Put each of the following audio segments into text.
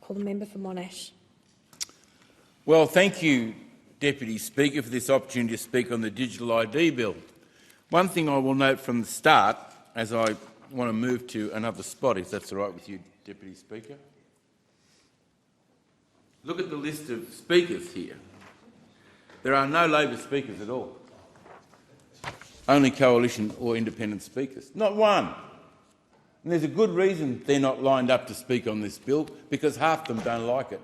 Call the member for Monash. Well, thank you, Deputy Speaker, for this opportunity to speak on the Digital ID Bill. One thing I will note from the start, as I want to move to another spot, if that's all right with you, Deputy Speaker. Look at the list of speakers here. There are no Labor speakers at all. Only coalition or independent speakers. Not one. And there's a good reason they're not lined up to speak on this bill, because half of them don't like it.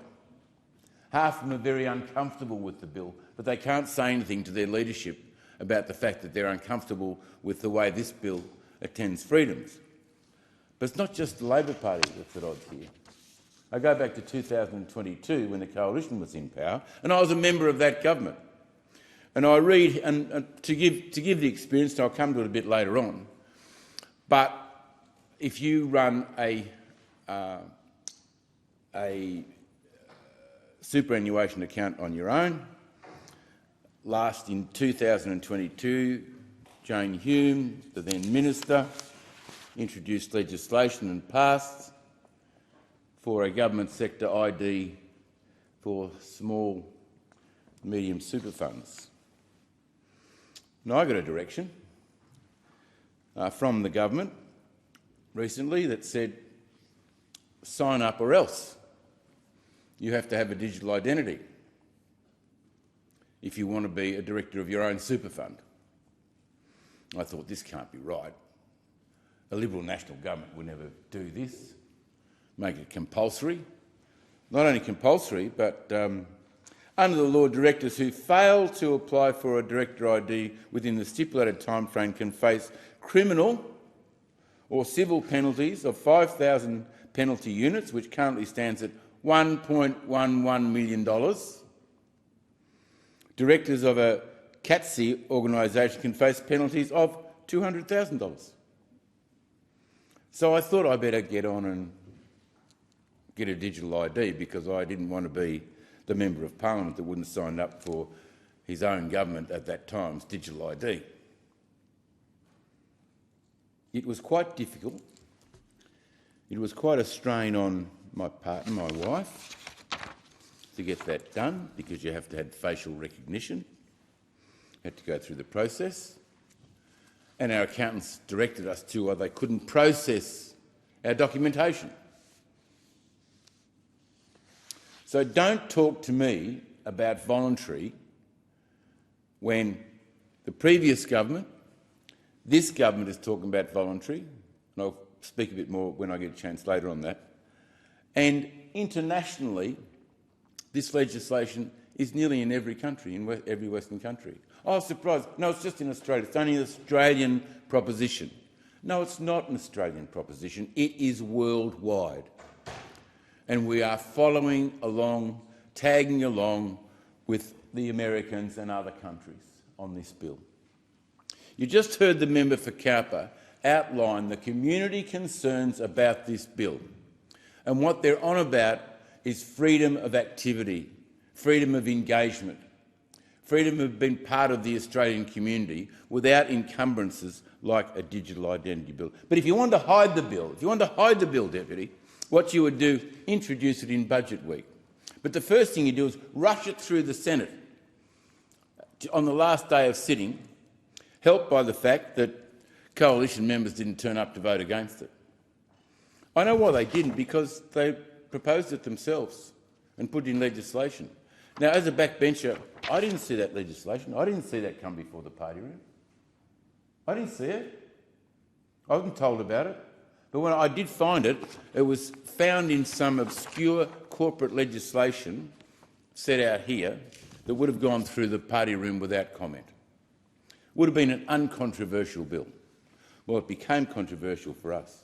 Half of them are very uncomfortable with the bill, but they can't say anything to their leadership about the fact that they're uncomfortable with the way this bill attends freedoms. But it's not just the Labor Party that's at odds here. I go back to 2022 when the coalition was in power, and I was a member of that government. And I read, and to give the experience, and I'll come to it a bit later on, but if you run a superannuation account on your own, last in 2022, Jane Hume, the then Minister, introduced legislation and passed for a government sector ID for small, medium super funds. Now, I got a direction from the government recently that said, sign up or else. You have to have a digital identity if you want to be a director of your own super fund. I thought, this can't be right. A Liberal national government would never do this, make it compulsory. Not only compulsory, but under the law, directors who fail to apply for a director ID within the stipulated timeframe can face criminal or civil penalties of 5,000 penalty units, which currently stands at $1.11 million. Directors of a CATSI organisation can face penalties of $200,000. So I thought I'd better get on and get a digital ID, because I didn't want to be the Member of Parliament that wouldn't sign up for his own government at that time's digital ID. It was quite difficult. It was quite a strain on my partner, my wife, to get that done, because you have to have facial recognition. You had to go through the process. And our accountants directed us to why they couldn't process our documentation. So don't talk to me about voluntary when the previous government, this government is talking about voluntary, and I'll speak a bit more when I get a chance later on that. And internationally, this legislation is nearly in every country, in every Western country. Oh, surprise. No, it's just in Australia. It's only an Australian proposition. No, it's not an Australian proposition. It is worldwide. And we are following along, tagging along with the Americans and other countries on this bill. You just heard the member for Cowper outline the community concerns about this bill. And what they're on about is freedom of activity, freedom of engagement, freedom of being part of the Australian community without encumbrances like a digital identity bill. But if you want to hide the bill, Deputy, what you would do, introduce it in budget week. But the first thing you do is rush it through the Senate on the last day of sitting, helped by the fact that coalition members didn't turn up to vote against it. I know why they didn't, because they proposed it themselves and put in legislation. Now, as a backbencher, I didn't see that legislation. I didn't see that come before the party room. I didn't see it. I wasn't told about it. But when I did find it, it was found in some obscure corporate legislation set out here that would have gone through the party room without comment. Would have been an uncontroversial bill. Well, it became controversial for us.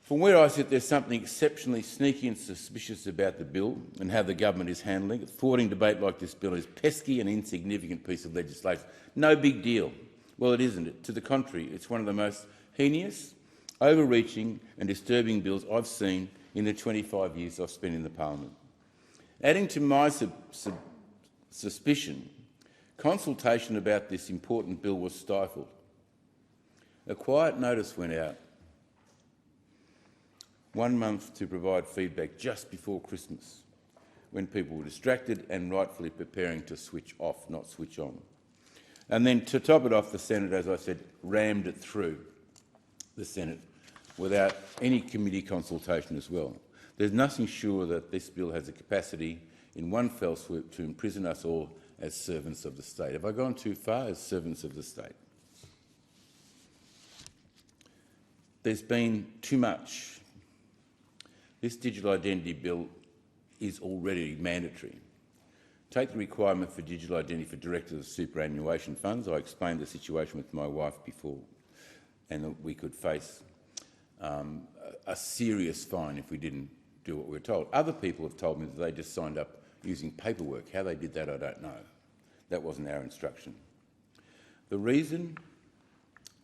From where I sit, there's something exceptionally sneaky and suspicious about the bill and how the government is handling it. Thwarting debate like this bill is a pesky and insignificant piece of legislation. No big deal. Well, it isn't. To the contrary, it's one of the most heinous, overreaching and disturbing bills I've seen in the 25 years I've spent in the parliament. Adding to my suspicion, consultation about this important bill was stifled. A quiet notice went out. 1 month to provide feedback just before Christmas, when people were distracted and rightfully preparing to switch off, not switch on. And then to top it off, the Senate, as I said, rammed it through the Senate without any committee consultation as well. There's nothing sure that this bill has the capacity in one fell swoop to imprison us all as servants of the state. Have I gone too far as servants of the state? There's been too much. This digital identity bill is already mandatory. Take the requirement for digital identity for directors of superannuation funds. I explained the situation with my wife before, and that we could face a serious fine if we didn't do what we were told. Other people have told me that they just signed up using paperwork. How they did that, I don't know. That wasn't our instruction. The reason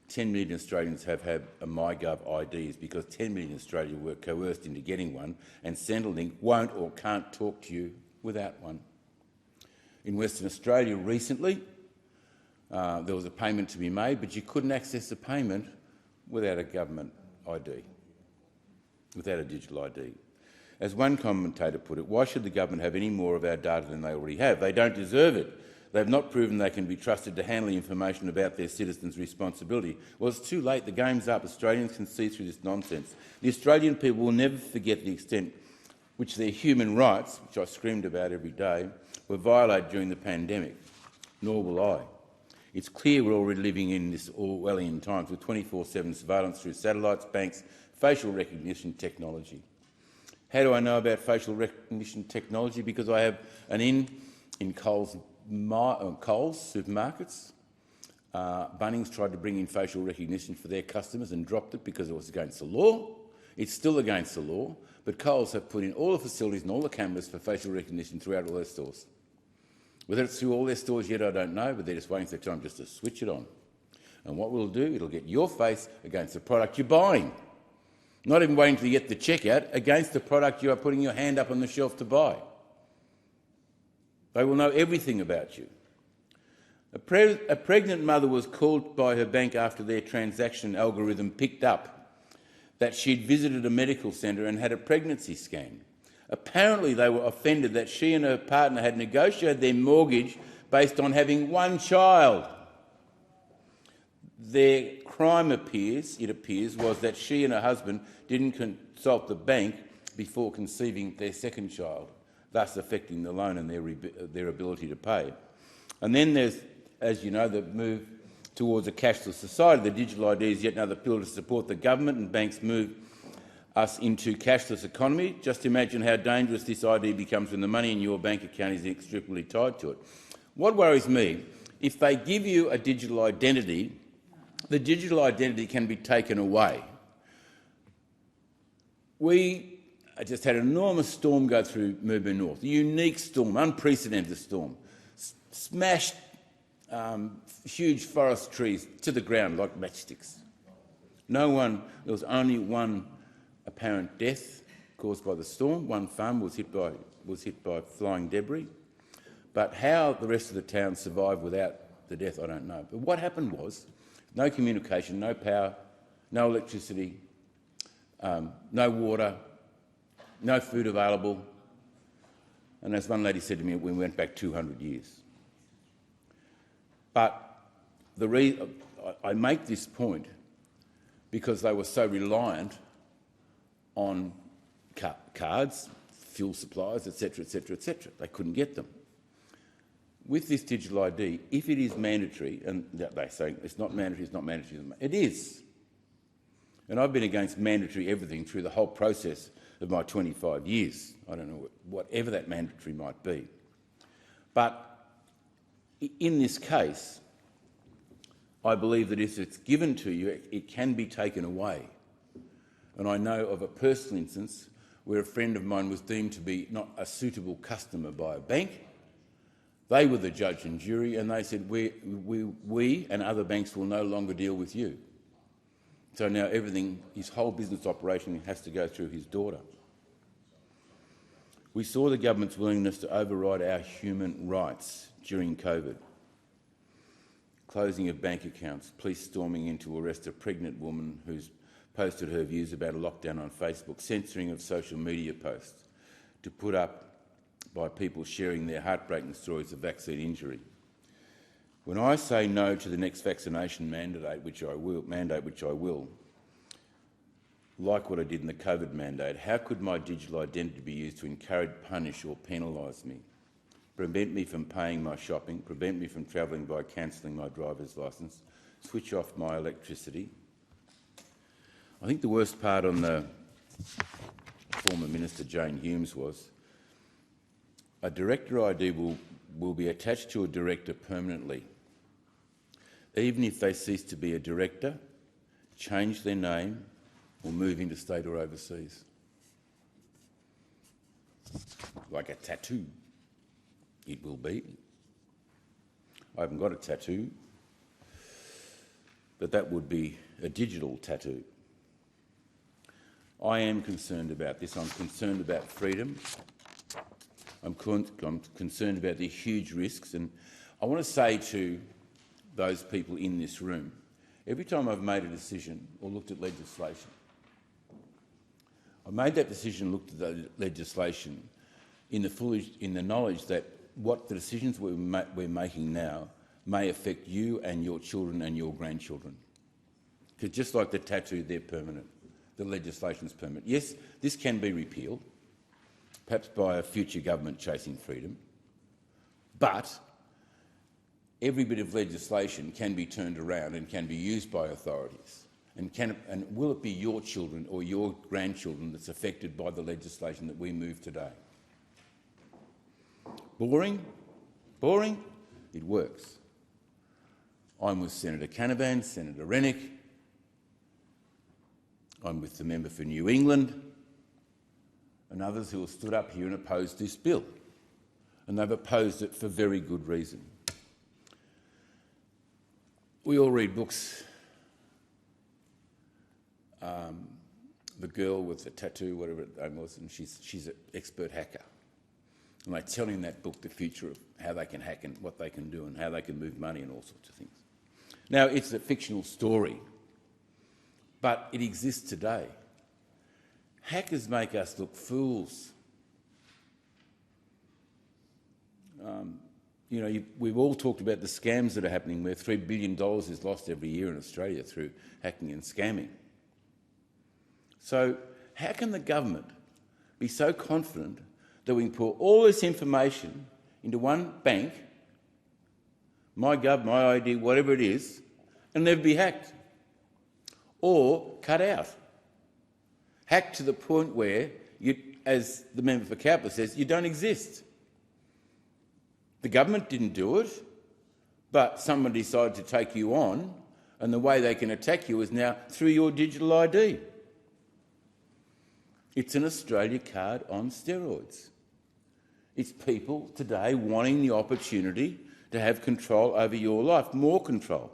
10 million Australians have had a MyGov ID is because 10 million Australians were coerced into getting one, and Centrelink won't or can't talk to you without one. In Western Australia recently, there was a payment to be made, but you couldn't access the payment without a government ID, without a digital ID. As one commentator put it, why should the government have any more of our data than they already have? They don't deserve it. They've not proven they can be trusted to handle information about their citizens' responsibility. Well, it's too late. The game's up. Australians can see through this nonsense. The Australian people will never forget the extent which their human rights, which I screamed about every day, were violated during the pandemic. Nor will I. It's clear we're already living in this Orwellian times with 24/7 surveillance through satellites, banks, facial recognition technology. How do I know about facial recognition technology? Because I have an in Coles supermarkets. Bunnings tried to bring in facial recognition for their customers and dropped it because it was against the law. It's still against the law, but Coles have put in all the facilities and all the cameras for facial recognition throughout all their stores. Whether it's through all their stores yet, I don't know, but they're just waiting for the time just to switch it on. And what we'll do, it'll get your face against the product you're buying. Not even waiting to get the checkout, against the product you are putting your hand up on the shelf to buy. They will know everything about you. A pregnant mother was called by her bank after their transaction algorithm picked up that she'd visited a medical centre and had a pregnancy scan. Apparently they were offended that she and her partner had negotiated their mortgage based on having one child. Their crime, it appears, was that she and her husband didn't consult the bank before conceiving their second child, thus affecting the loan and their ability to pay. And then there's, as you know, the move towards a cashless society. The digital ID is yet another pillar to support the government and banks move us into cashless economy. Just imagine how dangerous this ID becomes when the money in your bank account is inextricably tied to it. What worries me, if they give you a digital identity, the digital identity can be taken away. We just had an enormous storm go through Murban North, a unique storm, unprecedented storm, smashed huge forest trees to the ground like matchsticks. There was only one apparent death caused by the storm. One farm was hit by flying debris. But how the rest of the town survived without the death, I don't know. But what happened was no communication, no power, no electricity, no water, no food available. And as one lady said to me, we went back 200 years. But I make this point because they were so reliant on cards, fuel supplies, etc., etc., etc. They couldn't get them. With this digital ID, if it is mandatory, and they say it's not mandatory, it's not mandatory, it is. And I've been against mandatory everything through the whole process of my 25 years. I don't know, whatever that mandatory might be. But in this case, I believe that if it's given to you, it can be taken away. And I know of a personal instance where a friend of mine was deemed to be not a suitable customer by a bank. They were the judge and jury, and they said, we and other banks will no longer deal with you. So now everything, his whole business operation has to go through his daughter. We saw the government's willingness to override our human rights during COVID. Closing of bank accounts, police storming in to arrest a pregnant woman whose posted her views about a lockdown on Facebook, censoring of social media posts to put up by people sharing their heartbreaking stories of vaccine injury. When I say no to the next vaccination mandate, which I will, like what I did in the COVID mandate, how could my digital identity be used to encourage, punish or penalise me, prevent me from paying my shopping, prevent me from travelling by cancelling my driver's licence, switch off my electricity? I think the worst part on the former Minister Jane Humes was a director ID will be attached to a director permanently, even if they cease to be a director, change their name or move interstate or overseas. Like a tattoo, it will be. I haven't got a tattoo, but that would be a digital tattoo. I am concerned about this. I'm concerned about freedom. I'm concerned about the huge risks, and I want to say to those people in this room, every time I've made a decision or looked at legislation, I made that decision, looked at the legislation in the knowledge that what the decisions we're making now may affect you and your children and your grandchildren. Because just like the tattoo, they're permanent. The legislation's permanent. Yes, this can be repealed, perhaps by a future government chasing freedom, but every bit of legislation can be turned around and can be used by authorities. And will it be your children or your grandchildren that's affected by the legislation that we move today? Boring? Boring? It works. I'm with Senator Canavan, Senator Rennick. I'm with the member for New England and others who have stood up here and opposed this bill. And they've opposed it for very good reason. We all read books. The girl with the tattoo, whatever it was, and she's an expert hacker. And they tell in that book the future of how they can hack and what they can do and how they can move money and all sorts of things. Now, it's a fictional story, but it exists today. Hackers make us look fools. We've all talked about the scams that are happening where $3 billion is lost every year in Australia through hacking and scamming. So how can the government be so confident that we can pour all this information into one bank, MyGov, MyID, whatever it is, and never be hacked? Or cut out. Hacked to the point where, as the member for Cowper says, you don't exist. The government didn't do it, but someone decided to take you on, and the way they can attack you is now through your digital ID. It's an Australia card on steroids. It's people today wanting the opportunity to have control over your life, more control.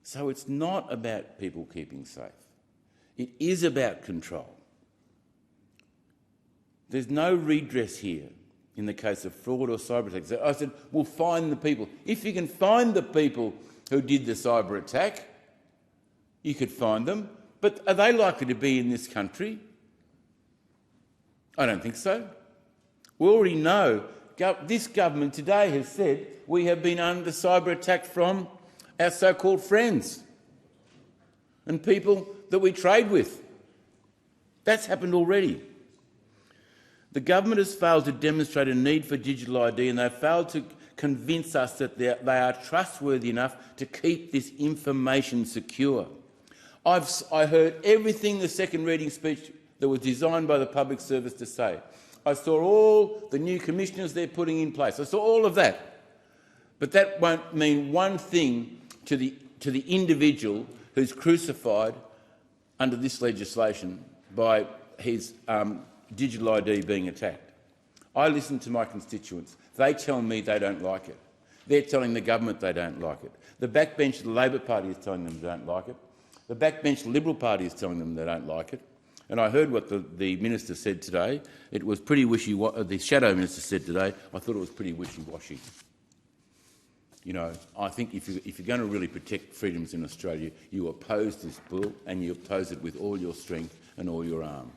So it's not about people keeping safe. It is about control. There's no redress here in the case of fraud or cyber attacks. I said, we'll find the people. If you can find the people who did the cyber attack, you could find them. But are they likely to be in this country? I don't think so. We already know this government today has said we have been under cyber attack from our so-called friends and people that we trade with. That's happened already. The government has failed to demonstrate a need for digital ID, and they've failed to convince us that they are trustworthy enough to keep this information secure. I heard everything the second reading speech that was designed by the public service to say. I saw all the new commissioners they're putting in place. I saw all of that. But that won't mean one thing to the individual who's crucified under this legislation by his digital ID being attacked. I listen to my constituents. They tell me they don't like it. They're telling the government they don't like it. The backbench of the Labor Party is telling them they don't like it. The backbench of the Liberal Party is telling them they don't like it. And I heard what the minister said today. It was pretty wishy-washy. The shadow minister said today, I thought it was pretty wishy-washy. you know, I think if you're going to really protect freedoms in Australia, you oppose this bill and you oppose it with all your strength and all your arm.